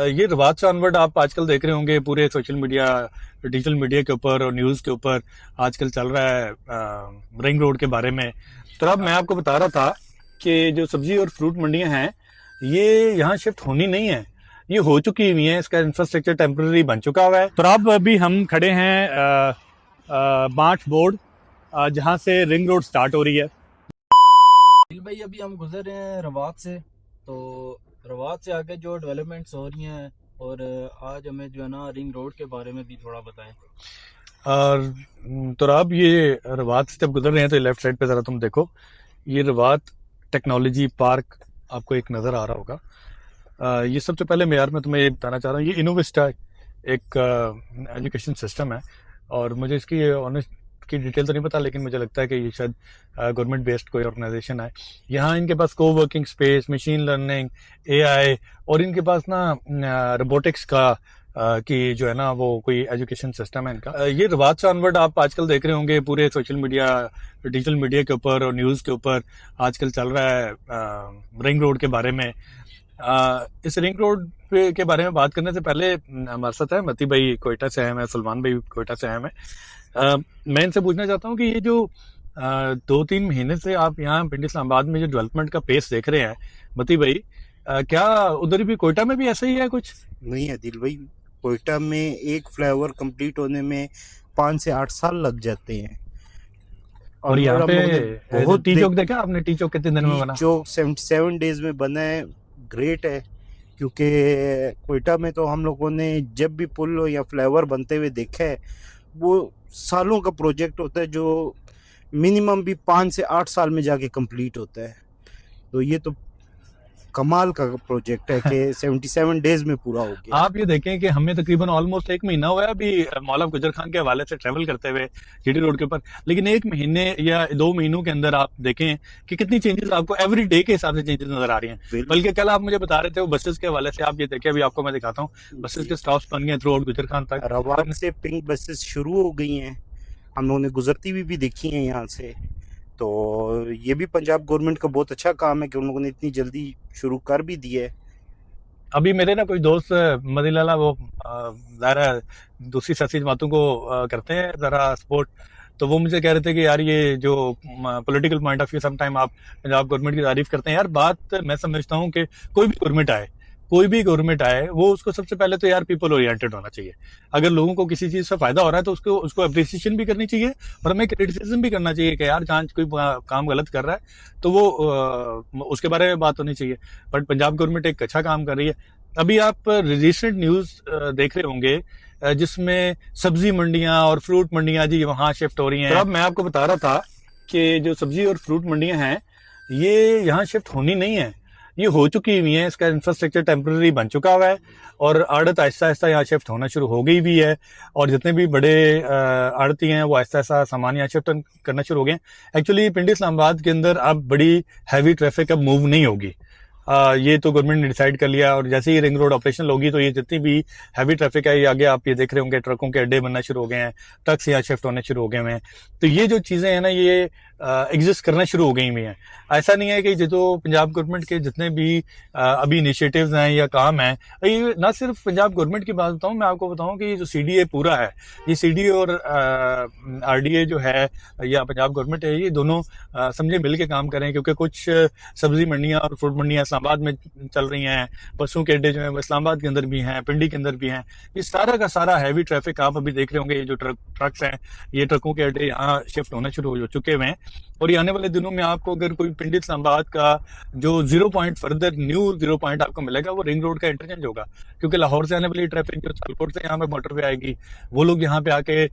ये रवाज से ऑनवर्ड आप आजकल देख रहे होंगे पूरे सोशल मीडिया, डिजिटल मीडिया के ऊपर और न्यूज़ के ऊपर आजकल चल रहा है रिंग रोड के बारे में। तो अब मैं आपको बता रहा था कि जो सब्जी और फ्रूट मंडियां हैं ये यहाँ शिफ्ट होनी नहीं है, ये हो चुकी हुई है। इसका इंफ्रास्ट्रक्चर टेम्पररी बन चुका हुआ है। तो अब अभी हम खड़े हैं बांट बोर्ड, जहाँ से रिंग रोड स्टार्ट हो रही है। भाई अभी हम गुजर रहे हैं रवात से। तो रवात से आगे जो डेवलपमेंट्स हो रही हैं, और आज हमें जो है ना रिंग रोड के बारे में भी थोड़ा बताएं। और तो अब ये रवात से जब गुजर रहे हैं तो लेफ्ट साइड पे ज़रा तुम देखो, ये रवात टेक्नोलॉजी पार्क आपको एक नज़र आ रहा होगा। ये सबसे पहले मेयार मैं तुम्हें ये बताना चाह रहा हूँ, ये इनोविस्टा एक एजुकेशन सिस्टम है। और मुझे इसकी ऑनेस्ट की डिटेल तो नहीं पता, लेकिन मुझे लगता है कि ये शायद गवर्नमेंट बेस्ड कोई ऑर्गेनाइजेशन है। यहाँ इनके पास को working space, machine learning, AI, और इनके पास ना रोबोटिक्स का कि जो है ना वो कोई एजुकेशन सिस्टम है इनका। ये रवाज से ऑनवर्ड आप आजकल देख रहे होंगे पूरे सोशल मीडिया, डिजिटल मीडिया के ऊपर और न्यूज़ के ऊपर आजकल चल रहा है रिंग रोड के बारे में। इस रिंग रोड के बारे में बात करने से पहले हमारे साथ है मती भाई कोयटा से आए हैं, सलमान भाई कोयटा से आए हैं। मैं इनसे पूछना चाहता हूँ कि ये जो 2-3 महीने से आप यहाँ पिंडी इस्लामाबाद में जो डेवलपमेंट का पेस देख रहे हैं मती भाई, क्या उधर भी कोयटा में भी ऐसा ही है कुछ? नहीं है दिल भाई, कोयटा में एक फ्लाईओवर कंप्लीट होने में 5 से 8 साल लग जाते हैं। और यहाँ पे बहुत टी चौक देखा आपने? टी चौक कितने दिन में बना? चौक 77 डेज में बना है। ग्रेट है, क्योंकि कोयटा में तो हम लोगों ने जब भी पुल या फ्लाईओवर बनते हुए देखा है, वो सालों का प्रोजेक्ट होता है जो मिनिमम भी 5 से 8 साल में जाके कंप्लीट होता है। तो ये तो कमाल का प्रोजेक्ट है कि 77 डेज में पूरा हो गया। आप ये देखें कि हमें तकरीबन ऑलमोस्ट 1 महीना हुआ है अभी मौलाना गुजर खान के हवाले से ट्रेवल करते हुए जीटी रोड के ऊपर, लेकिन 1 महीने या 2 महीनों के अंदर आप देखें कि कितनी चेंजेस आपको एवरी डे के हिसाब से चेंजेस नजर आ रही हैं। बल्कि कल आप मुझे बता रहे थे वो बसेस के हवाले से, आप ये देखें, अभी आपको मैं दिखाता हूँ, बसेस के स्टॉप्स बन गए थ्रू आउट गुजर खान तक। रवान से पिंक बसेस शुरू हो गई हैं, हम लोगों ने गुजरती हुई भी देखी हैं यहाँ से। तो ये भी पंजाब गवर्नमेंट का बहुत अच्छा काम है कि उन लोगों ने इतनी जल्दी शुरू कर भी दिया है। अभी मेरे ना कोई दोस्त मदीलाला वो ज़रा दूसरी ससी जमातों को करते हैं ज़रा सपोर्ट, तो वो मुझे कह रहे थे कि यार ये जो political point of view some time आप पंजाब गवर्नमेंट की तारीफ करते हैं। यार बात मैं समझता हूँ कि कोई भी गवर्नमेंट आए वो उसको सबसे पहले तो यार पीपल ओरिएंटेड होना चाहिए। अगर लोगों को किसी चीज़ से फायदा हो रहा है तो उसको अप्रिसिएशन भी करनी चाहिए और हमें क्रिटिसिज्म भी करना चाहिए कि यार जहाँ कोई काम गलत कर रहा है तो वो उसके बारे में बात होनी चाहिए। बट पंजाब गवर्नमेंट एक अच्छा काम कर रही है। अभी आप रिसेंट न्यूज़ देख रहे होंगे जिसमें सब्जी मंडियां और फ्रूट मंडियां जी वहां शिफ्ट हो रही हैं। तो अब मैं आपको बता रहा था कि जो सब्जी और फ्रूट मंडियां हैं ये यहाँ शिफ्ट होनी नहीं है, ये हो चुकी हुई है। इसका इंफ्रास्ट्रक्चर टेम्पररी बन चुका हुआ है और आड़त आहिस्ता आहिस्ता यहाँ शिफ्ट होना शुरू हो गई भी है। और जितने भी बड़े आड़ती हैं वो आहिस्ता आहिस्ता सामान यहाँ शिफ्ट करना शुरू हो गए। एक्चुअली पिंडी इस्लामाबाद के अंदर अब बड़ी हैवी ट्रैफिक अब मूव नहीं होगी। ये तो गवर्नमेंट ने डिसाइड कर लिया और जैसे ही रिंग रोड ऑपरेशनल होगी तो ये जितनी भी हैवी ट्रैफिक है ये आगे आप ये देख रहे होंगे ट्रकों के अड्डे बनना शुरू हो गए हैं, ट्रक्स यहाँ शिफ्ट होने शुरू हो गए हैं। तो ये जो चीज़ें हैं ना ये एग्जिस्ट करना शुरू हो गई हुई हैं। ऐसा नहीं है कि जो पंजाब गवर्नमेंट के जितने भी अभी इनिशिएटिव्स हैं या काम हैं, ये ना सिर्फ पंजाब गवर्नमेंट की बात बताऊँ, मैं आपको बताऊँ कि ये जो CDA पूरा है, ये CDA और RDA जो है या पंजाब गवर्नमेंट है, ये दोनों समझे मिल के काम करें। क्योंकि कुछ सब्जी मंडियाँ और फ्रूट मंडियाँ इस्लामाबाद में चल रही हैं, बसों के अड्डे जो है इस्लामाबाद के अंदर भी हैं, पिंडी के अंदर भी हैं। ये सारा का सारा हैवी ट्रैफिक आप अभी देख रहे होंगे, ये जो ट्रक्स हैं ये ट्रकों के अड्डे यहाँ शिफ्ट होना शुरू हो चुके हुए हैं। और ये आने वाले दिनों में आपको अगर कोई पिंडी इस्लामाबाद का जो 0 पॉइंट फर्दर न्यू 0 पॉइंट आपको मिलेगा वो रिंग रोड का इंटरचेंज होगा। क्योंकि लाहौर से आने वाली ट्रैफिक जो सियालकोट से यहाँ पे मोटरवे आएगी, वो लोग यहाँ पे आके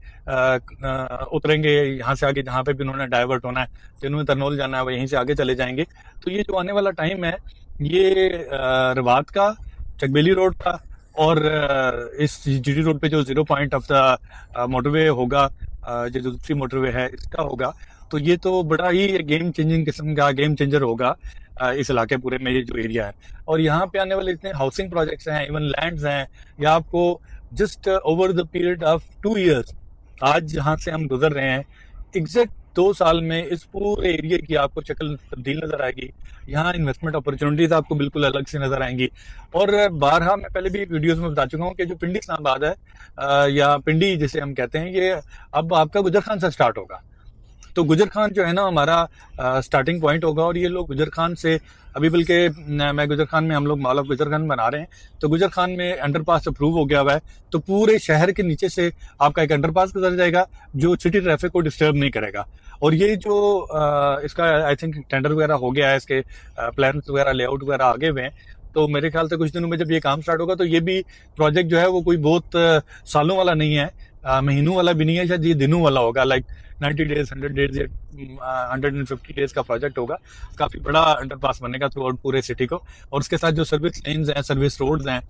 उतरेंगे, यहाँ से आगे जहाँ पे भी उन्होंने डाइवर्ट होना है, जिन्होंने तरनोल जाना है वो यहीं से आगे चले जाएंगे। तो ये जो आने वाला टाइम है ये रवात का, चकबेली रोड का और इस GT रोड पे जो 0 पॉइंट ऑफ द मोटरवे होगा, जो दूसरी मोटरवे है इसका होगा। तो ये तो बड़ा ही गेम चेंजिंग किस्म का गेम चेंजर होगा इस इलाके पूरे में, ये जो एरिया है। और यहाँ पे आने वाले इतने हाउसिंग प्रोजेक्ट्स हैं, इवन लैंड्स हैं, या आपको just over the period of 2 years आज जहाँ से हम गुजर रहे हैं एग्जैक्ट 2 साल में इस पूरे एरिया की आपको शक्ल तब्दील नज़र आएगी। यहाँ इन्वेस्टमेंट अपॉर्चुनिटीज़ आपको बिल्कुल अलग से नज़र आएंगी। और बारहा मैं पहले भी वीडियोस में बता चुका हूँ कि जो पिंडी इस्लामाबाद है या पिंडी जिसे हम कहते हैं, ये अब आपका गुजर खान से स्टार्ट होगा। तो गुजर खान जो है ना हमारा स्टार्टिंग पॉइंट होगा, और ये लोग गुजर खान से अभी बल्कि मैं गुजर खान में हम लोग मॉल ऑफ गुजर खान बना रहे हैं, तो गुजर खान में अंडरपास अप्रूव हो गया हुआ है। तो पूरे शहर के नीचे से आपका एक अंडरपास गुजर जाएगा जो सिटी ट्रैफिक को डिस्टर्ब नहीं करेगा। और ये जो इसका आई थिंक टेंडर वगैरह हो गया है, इसके प्लान वगैरह लेआउट वगैरह आगे हुए हैं। तो मेरे ख्याल से कुछ दिनों में जब ये काम स्टार्ट होगा तो ये भी प्रोजेक्ट जो है वो कोई बहुत सालों वाला नहीं है, महीनों वाला भी नहीं है, शायद ये दिनों वाला होगा। लाइक 90 डेज 100 डेज या 150 डेज का प्रोजेक्ट होगा। काफ़ी बड़ा अंडरपास बनेगा थ्रू आउट पूरे सिटी को। और उसके साथ जो सर्विस लेन्स हैं, सर्विस रोड्स हैं,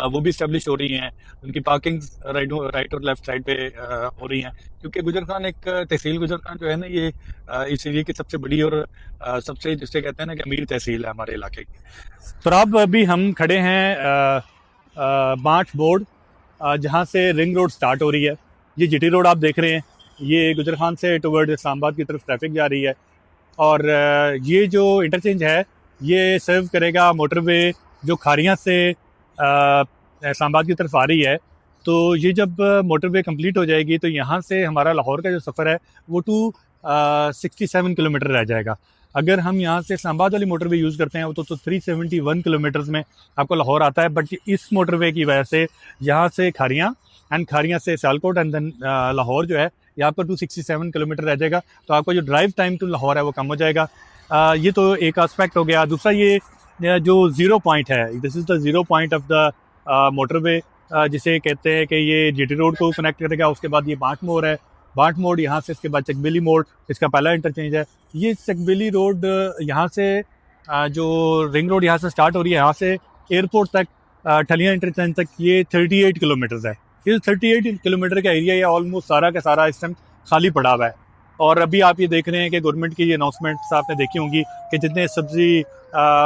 वो भी स्टैब्लिश हो रही हैं। उनकी पार्किंग राइट और लेफ्ट साइड पे हो रही हैं, क्योंकि गुजर खान एक तहसील गुजर खान जो है ना, ये इस एरिया की सबसे बड़ी और सबसे जिससे कहते हैं ना कि अमीर तहसील है हमारे इलाके की। तो अब अभी हम खड़े हैं बांट बोर्ड, जहाँ से रिंग रोड स्टार्ट हो रही है। ये जीटी रोड आप देख रहे हैं, ये गुजर खान से टुवर्ड इस्लामाबाद की तरफ ट्रैफिक जा रही है। और ये जो इंटरचेंज है ये सर्व करेगा मोटरवे जो खारियाँ से इस्लामाबाद की तरफ आ रही है। तो ये जब मोटरवे कंप्लीट हो जाएगी तो यहाँ से हमारा लाहौर का जो सफ़र है वो 267 किलोमीटर रह जाएगा। अगर हम यहाँ से इस्लामाबाद वाली मोटरवे यूज़ करते हैं तो 371 किलोमीटर्स में आपको लाहौर आता है। बट इस मोटरवे की वजह से यहाँ से खारियाँ एंड खारियाँ से सियालकोट एंड देन लाहौर जो है ये आपका 267 किलोमीटर रह जाएगा। तो आपका जो ड्राइव टाइम टू लाहौर है वो कम हो जाएगा। ये तो एक एस्पेक्ट हो गया। दूसरा ये जो ज़ीरो पॉइंट है, this is the zero point of the motorway, जिसे कहते हैं कि ये जीटी रोड को कनेक्ट करेगा। उसके बाद ये बांट मोड़ है, बांट मोड़ यहाँ से, इसके बाद चकबेली मोड़ इसका पहला इंटरचेंज है। ये चकबेली रोड यहाँ से जो रिंग रोड यहाँ से स्टार्ट हो रही है, यहाँ से एयरपोर्ट तक ठलियाँ इंटरचेंज तक ये 38 किलोमीटर्स है। ये 38 किलोमीटर का एरिया ये ऑलमोस्ट सारा का सारा इस टाइम खाली पड़ा हुआ है। और अभी आप ये देख रहे हैं कि गवर्नमेंट की ये अनाउंसमेंट्स आपने देखी होंगी कि जितने सब्ज़ी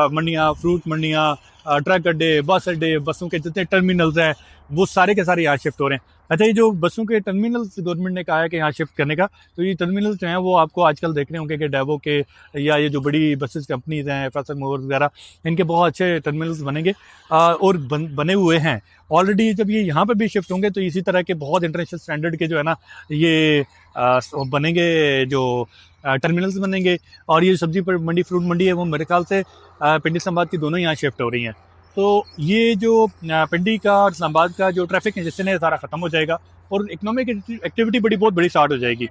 मंडियाँ, फ्रूट मंडियाँ, ट्रक अड्डे, बस अड्डे, बसों के जितने टर्मिनल्स हैं वो सारे के सारे यहाँ शिफ्ट हो रहे हैं। अच्छा, ये जो बसों के टर्मिनल्स गवर्नमेंट ने कहा है कि यहाँ शिफ्ट करने का, तो ये टर्मिनल्स जो हैं वो आपको आजकल देख रहे होंगे कि डेवो के या ये जो बड़ी बसेस कंपनीज हैं, फैसल मूवर वगैरह, इनके बहुत अच्छे टर्मिनल्स बनेंगे और बने हुए हैं ऑलरेडी। जब ये यहाँ पर भी शिफ्ट होंगे तो इसी तरह के बहुत इंटरनेशनल स्टैंडर्ड के जो है ना ये बनेंगे, जो टर्मिनल्स बनेंगे। और ये सब्जी पर मंडी, फ्रूट मंडी है, वो मेरे ख्याल से पिंडी इस्लामाबाद की दोनों यहाँ शिफ्ट हो रही हैं। तो ये जो पिंडी का और इस्लामाबाद का जो ट्रैफिक है जिससे सारा ख़त्म हो जाएगा और इकोनॉमिक एक्टिविटी बहुत बड़ी स्टार्ट हो जाएगी।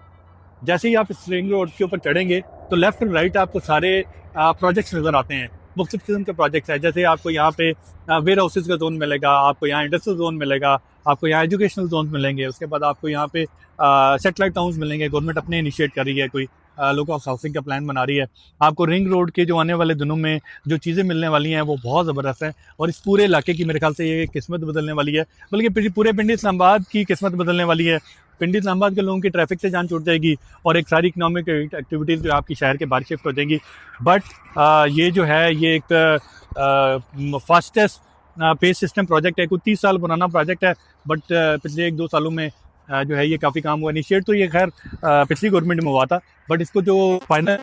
जैसे ही आप इस रिंग रोड के ऊपर चढ़ेंगे तो लेफ्ट और राइट आपको सारे प्रोजेक्ट्स नज़र आते हैं। मुख्तलिफ किस्म के प्रोजेक्ट्स हैं, जैसे आपको यहाँ पे वेयर हाउसेज का जोन मिलेगा, आपको यहाँ इंडस्ट्रियल जोन मिलेगा, आपको यहाँ एजुकेशनल जोन मिलेंगे। उसके बाद आपको यहाँ पे सेटेलाइट टाउन्स मिलेंगे। गवर्नमेंट अपने इनिशिएट कर रही है, कोई लोकल हाउसिंग का प्लान बना रही है। आपको रिंग रोड के जो आने वाले दिनों में जो चीज़ें मिलने वाली हैं वो बहुत ज़बरदस्त हैं और इस पूरे इलाके की मेरे ख्याल से ये किस्मत बदलने वाली है, बल्कि पूरे पिंडी इस्लामाबाद की किस्मत बदलने वाली है। पिंडी इस्लामाबाद के लोगों की ट्रैफिक से जान छूट जाएगी और एक सारी इकनॉमिक एक्टिविटीज़ जो आपकी शहर के बाहर शिफ्ट हो जाएंगी। बट ये जो है ये एक फास्टेस्ट पेस सिस्टम प्रोजेक्ट है। कुछ 30 साल पुराना प्रोजेक्ट है, बट पिछले 1-2 सालों में जो है ये काफ़ी काम हुआ। इनिशिएट तो ये खैर पिछली गवर्नमेंट में हुआ था, बट इसको जो फाइनल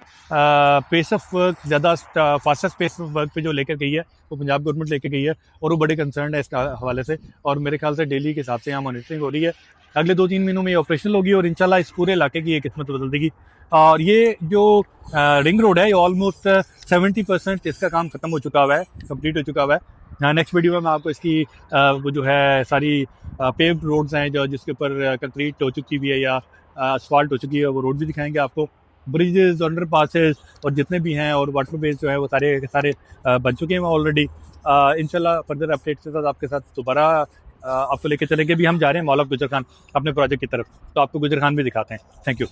पेस ऑफ वर्क, ज़्यादा फास्टेस्ट पेस ऑफ वर्क पे जो लेकर गई है वो पंजाब गवर्नमेंट लेकर गई है और वो बड़े कंसर्न है इस हवाले से। और मेरे ख्याल से डेली के हिसाब से यहाँ मॉनिटरिंग हो रही है। अगले 2-3 महीनों में ये ऑपरेशनल होगी और इंशाल्लाह इस पूरे इलाके की ये किस्मत बदल देगी। और ये जो रिंग रोड है ये ऑलमोस्ट 70% इसका काम ख़त्म हो चुका हुआ है, कंप्लीट हो चुका हुआ है। नेक्स्ट वीडियो में मैं आपको इसकी वो जो है सारी पेव्ड रोड्स हैं जो जिसके ऊपर कंक्रीट हो चुकी हुई है या असफाल्ट हो चुकी है वो रोड भी दिखाएंगे आपको। ब्रिजेस, अंडर पासेस और जितने भी हैं और वाटर बेस जो है वो सारे के सारे बन चुके हैं ऑलरेडी। इंशाल्लाह फर्दर अपडेट के साथ आपके साथ दोबारा आपको लेके चलेंगे। भी हम जा रहे हैं मॉल ऑफ गुजर खान अपने प्रोजेक्ट की तरफ, तो आपको गुजर खान भी दिखाते हैं। Thank you.